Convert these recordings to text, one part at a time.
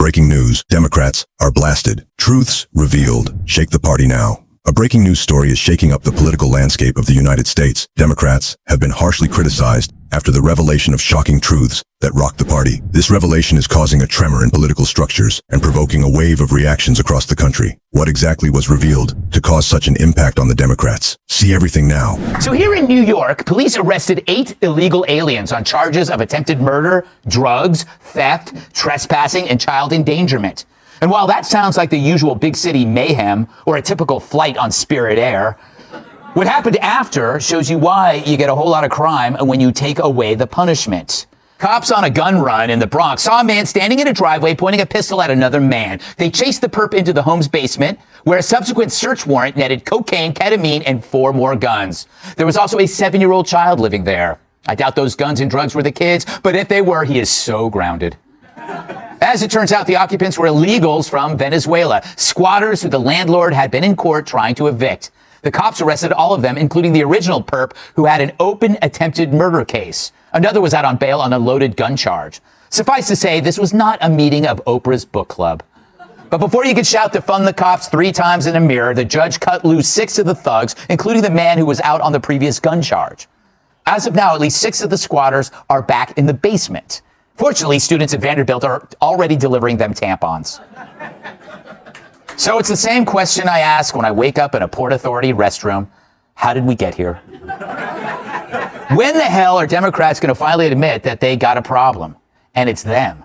Breaking news. Democrats are blasted. Truths revealed. Shake the party now. A breaking news story is shaking up the political landscape of the United States. Democrats have been harshly criticized after the revelation of shocking truths that rock the party. This revelation is causing a tremor in political structures and provoking a wave of reactions across the country. What exactly was revealed to cause such an impact on the Democrats? See everything now. So here in New York, police arrested 8 illegal aliens on charges of attempted murder, drugs, theft, trespassing, and child endangerment. And while that sounds like the usual big city mayhem or a typical flight on Spirit Air, what happened after shows you why you get a whole lot of crime when you take away the punishment. Cops on a gun run in the Bronx saw a man standing in a driveway pointing a pistol at another man. They chased the perp into the home's basement, where a subsequent search warrant netted cocaine, ketamine, and 4 more guns. There was also a 7-year-old child living there. I doubt those guns and drugs were the kids, but if they were, he is so grounded. As it turns out, the occupants were illegals from Venezuela, squatters who the landlord had been in court trying to evict. The cops arrested all of them, including the original perp who had an open attempted murder case. Another was out on bail on a loaded gun charge. Suffice to say, this was not a meeting of Oprah's book club. But before you could shout to fund the cops 3 times in a mirror, the judge cut loose 6 of the thugs, including the man who was out on the previous gun charge. As of now, at least 6 of the squatters are back in the basement. Fortunately, students at Vanderbilt are already delivering them tampons. So it's the same question I ask when I wake up in a Port Authority restroom. How did we get here? When the hell are Democrats going to finally admit that they got a problem? And it's them.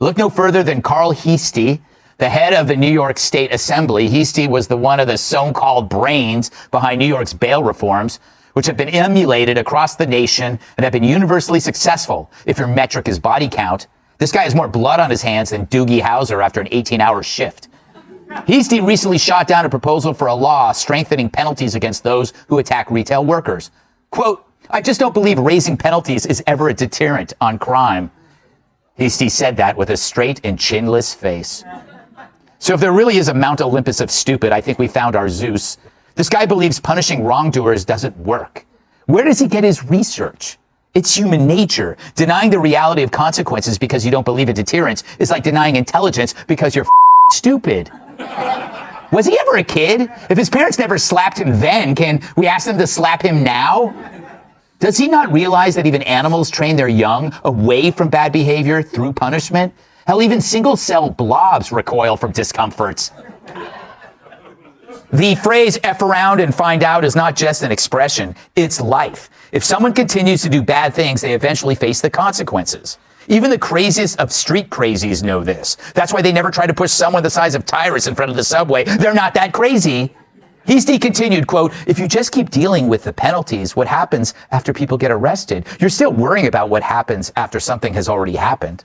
Look no further than Carl Heastie, the head of the New York State Assembly. Heastie was one of the so-called brains behind New York's bail reforms, which have been emulated across the nation and have been universally successful if your metric is body count. This guy has more blood on his hands than Doogie Howser after an 18-hour shift. Heastie recently shot down a proposal for a law strengthening penalties against those who attack retail workers. Quote, "I just don't believe raising penalties is ever a deterrent on crime." Heastie said that with a straight and chinless face. So if there really is a Mount Olympus of stupid, I think we found our Zeus. This guy believes punishing wrongdoers doesn't work. Where does he get his research? It's human nature. Denying the reality of consequences because you don't believe in deterrence is like denying intelligence because you're stupid. Was he ever a kid? If his parents never slapped him then, can we ask them to slap him now? Does he not realize that even animals train their young away from bad behavior through punishment? Hell, even single-cell blobs recoil from discomforts. The phrase F around and find out is not just an expression, it's life. If someone continues to do bad things, they eventually face the consequences. Even the craziest of street crazies know this. That's why they never try to push someone the size of Tyrus in front of the subway. They're not that crazy. Heastie continued, quote, "If you just keep dealing with the penalties, what happens after people get arrested? You're still worrying about what happens after something has already happened.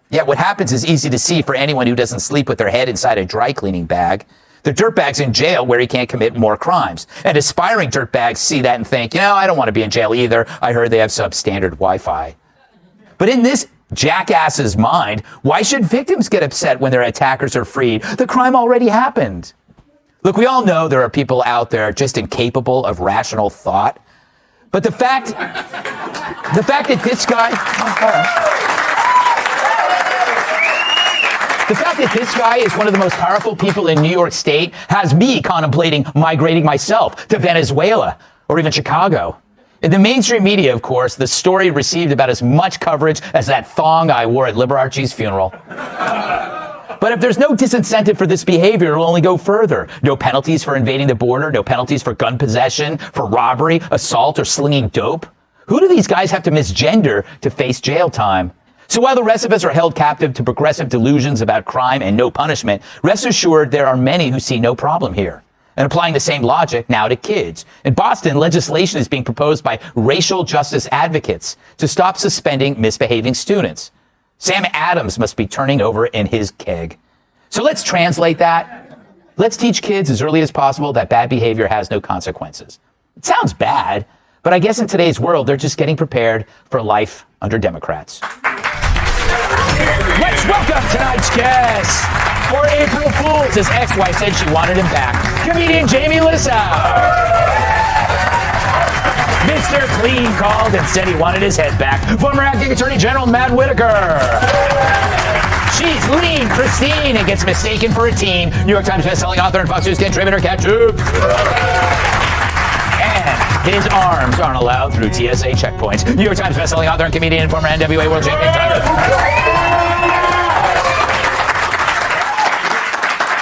Yet what happens is easy to see for anyone who doesn't sleep with their head inside a dry cleaning bag. The dirtbag's in jail where he can't commit more crimes. And aspiring dirtbags see that and think, I don't want to be in jail either. I heard they have substandard Wi-Fi." But in this jackass's mind, why should victims get upset when their attackers are freed? The crime already happened. Look, we all know there are people out there just incapable of rational thought. But the fact that this guy... The fact that this guy is one of the most powerful people in New York State has me contemplating migrating myself to Venezuela or even Chicago. In the mainstream media, of course, the story received about as much coverage as that thong I wore at Liberace's funeral. But if there's no disincentive for this behavior, it will only go further. No penalties for invading the border, no penalties for gun possession, for robbery, assault, or slinging dope. Who do these guys have to misgender to face jail time? So while the rest of us are held captive to progressive delusions about crime and no punishment, rest assured there are many who see no problem here. And applying the same logic now to kids. In Boston, legislation is being proposed by racial justice advocates to stop suspending misbehaving students. Sam Adams must be turning over in his keg. So let's translate that. Let's teach kids as early as possible that bad behavior has no consequences. It sounds bad, but I guess in today's world, they're just getting prepared for life under Democrats. Let's welcome tonight's guest. For April Fools, his ex-wife said she wanted him back. Comedian Jamie Lissow. Mr. Clean called and said he wanted his head back. Former acting attorney general Matt Whitaker. She's lean, pristine, and gets mistaken for a teen. New York Times bestselling author and Fox News contributor, Cat Tube. And his arms aren't allowed through TSA checkpoints. New York Times bestselling author and comedian and former NWA world champion,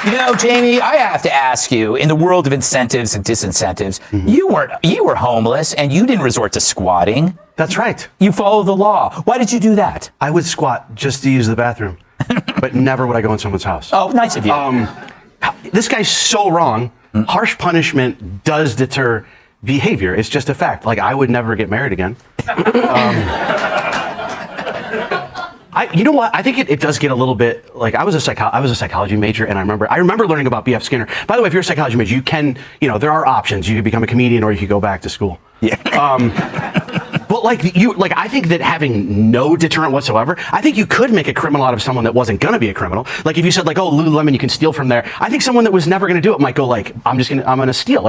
You know, Jamie, I have to ask you, in the world of incentives and disincentives, you were homeless and you didn't resort to squatting. That's right. You follow the law. Why did you do that? I would squat just to use the bathroom, but never would I go in someone's house. Oh, nice of you. This guy's so wrong. Harsh punishment does deter behavior. It's just a fact. Like, I would never get married again. You know what? I think it does get a little bit like I was a psychology major, and I remember learning about B.F. Skinner. By the way, if you're a psychology major, you can, there are options. You could become a comedian, or you could go back to school. Yeah. But I think that having no deterrent whatsoever, I think you could make a criminal out of someone that wasn't going to be a criminal. Like if you said oh, Lululemon, you can steal from there. I think someone that was never going to do it might go I'm going to steal.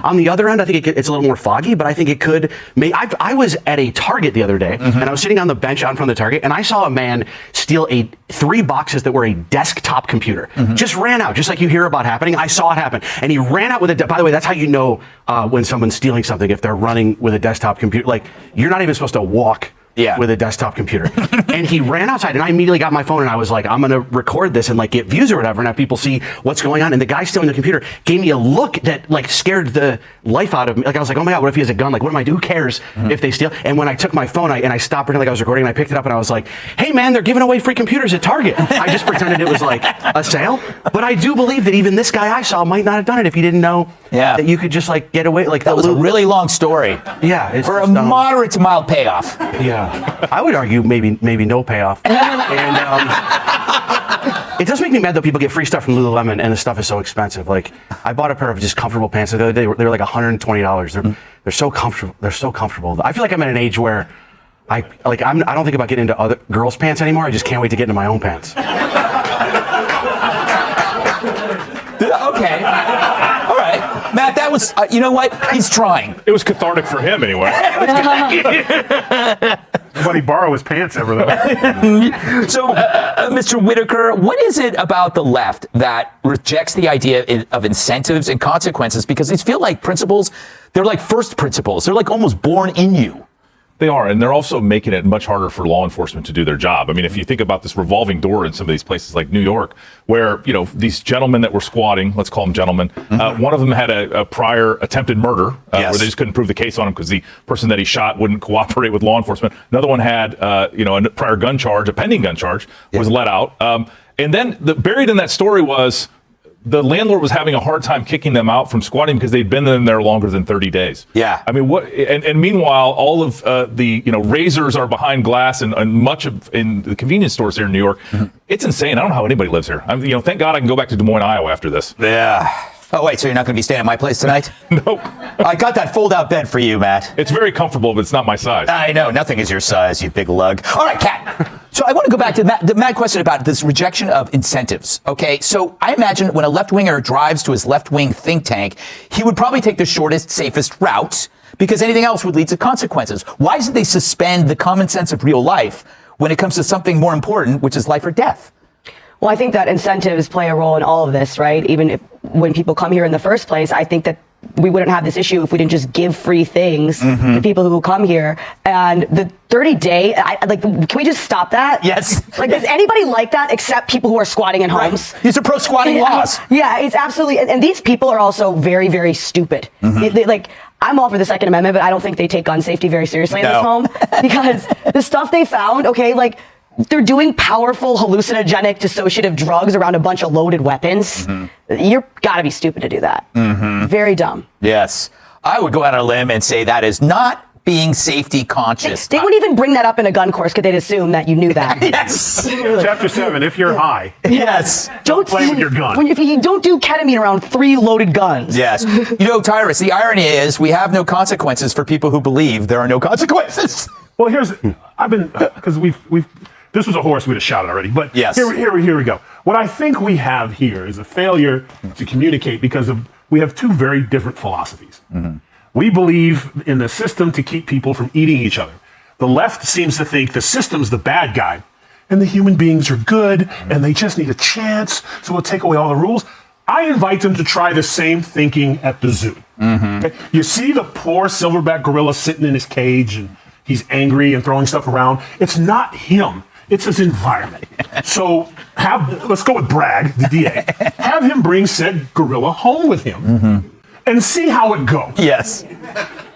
On the other end, I think it's a little more foggy, but I think it could I was at a Target the other day, and I was sitting on the bench out in front of the Target, and I saw a man steal 3 boxes that were a desktop computer. Just ran out, just like you hear about happening. I saw it happen. And he ran out with it. By the way, that's how you know when someone's stealing something, if they're running with a desktop computer. You're not even supposed to walk with a desktop computer. And he ran outside, and I immediately got my phone, and I was like, I'm going to record this and get views or whatever, and have people see what's going on. And the guy stealing the computer gave me a look that scared the life out of me. I was like, oh my God, what if he has a gun? What am I do? Who cares if they steal? And when I took my phone, I stopped pretending I was recording, and I picked it up, and I was like, hey man, they're giving away free computers at Target. I just pretended it was a sale. But I do believe that even this guy I saw might not have done it if he didn't know that you could just get away. That was a really long story. Yeah. For a moderate to mild payoff. Yeah. I would argue maybe no payoff. And it does make me mad that people get free stuff from Lululemon and the stuff is so expensive. I bought a pair of just comfortable pants the other day. They were like $120. They're so comfortable. They're so comfortable. I feel like I'm at an age where I don't think about getting into other girls' pants anymore. I just can't wait to get into my own pants. Okay. All right. Matt, that was, you know what? He's trying. It was cathartic for him anyway. Nobody borrow his pants ever, though. So, Mr. Whitaker, what is it about the left that rejects the idea of incentives and consequences? Because these feel like principles, they're like first principles. They're almost born in you. They are, and they're also making it much harder for law enforcement to do their job. I mean, if you think about this revolving door in some of these places like New York, where, these gentlemen that were squatting, let's call them gentlemen, one of them had a prior attempted murder where they just couldn't prove the case on him because the person that he shot wouldn't cooperate with law enforcement. Another one had, a prior gun charge, a pending gun charge, was let out. And then buried in that story was the landlord was having a hard time kicking them out from squatting because they'd been in there longer than 30 days. Yeah. I mean, and meanwhile, all of the, razors are behind glass and much of in the convenience stores here in New York. It's insane. I don't know how anybody lives here. Thank God I can go back to Des Moines, Iowa after this. Yeah. Oh, wait, so you're not going to be staying at my place tonight? Nope. I got that fold-out bed for you, Matt. It's very comfortable, but it's not my size. I know. Nothing is your size, you big lug. All right, Kat. So I want to go back to the mad question about this rejection of incentives. Okay, so I imagine when a left-winger drives to his left-wing think tank, he would probably take the shortest, safest route because anything else would lead to consequences. Why should they suspend the common sense of real life when it comes to something more important, which is life or death? Well, I think that incentives play a role in all of this, right? Even when people come here in the first place, I think that we wouldn't have this issue if we didn't just give free things to people who come here. And the 30-day, can we just stop that? Yes. Does anybody like that except people who are squatting in homes? These are pro-squatting laws. Yeah, it's absolutely, and these people are also very, very stupid. I'm all for the Second Amendment, but I don't think they take gun safety very seriously in this home because the stuff they found, they're doing powerful hallucinogenic dissociative drugs around a bunch of loaded weapons. You're gotta be stupid to do that. Very dumb. Yes. I would go out on a limb and say that is not being safety conscious. They wouldn't even bring that up in a gun course because they'd assume that you knew that. Yes. Chapter 7, if you're high. Yes. Don't play with your gun. If you don't do ketamine around 3 loaded guns. Yes. Tyrus, the irony is we have no consequences for people who believe there are no consequences. Well, because this was a horse we'd have shot it already, but yes. Here we go. What I think we have here is a failure to communicate because we have 2 very different philosophies. We believe in the system to keep people from eating each other. The left seems to think the system's the bad guy, and the human beings are good and they just need a chance, so we'll take away all the rules. I invite them to try the same thinking at the zoo. Okay? You see the poor silverback gorilla sitting in his cage and he's angry and throwing stuff around. It's not him. It's his environment. So let's go with Bragg, the DA. Have him bring said gorilla home with him and see how it goes. Yes.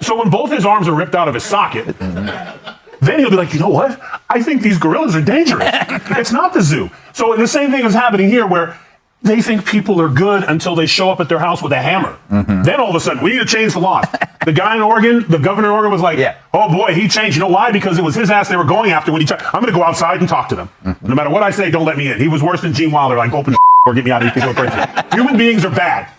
So when both his arms are ripped out of his socket, then he'll be like, you know what? I think these gorillas are dangerous. It's not the zoo. So the same thing is happening here where they think people are good until they show up at their house with a hammer. Then all of a sudden, we need to change the laws. The guy in Oregon, the governor in Oregon was like, oh boy, he changed. You know why? Because it was his ass they were going after when he checked. I'm going to go outside and talk to them. No matter what I say, don't let me in. He was worse than Gene Wilder, like open the or get me out of here. Human beings are bad.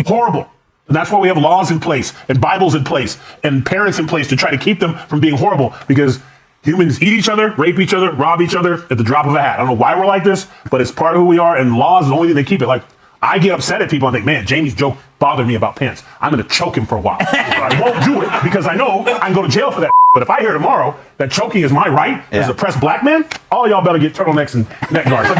Horrible. And that's why we have laws in place and Bibles in place and parents in place to try to keep them from being horrible, because humans eat each other, rape each other, rob each other at the drop of a hat. I don't know why we're like this, but it's part of who we are, and laws is the only thing they keep it. Like, I get upset at people and think, man, Jamie's joke bothered me about pants. I'm going to choke him for a while. But I won't do it because I know I can go to jail for that. But if I hear tomorrow that choking is my right as a oppressed black man, all y'all better get turtlenecks and neck guards. Like,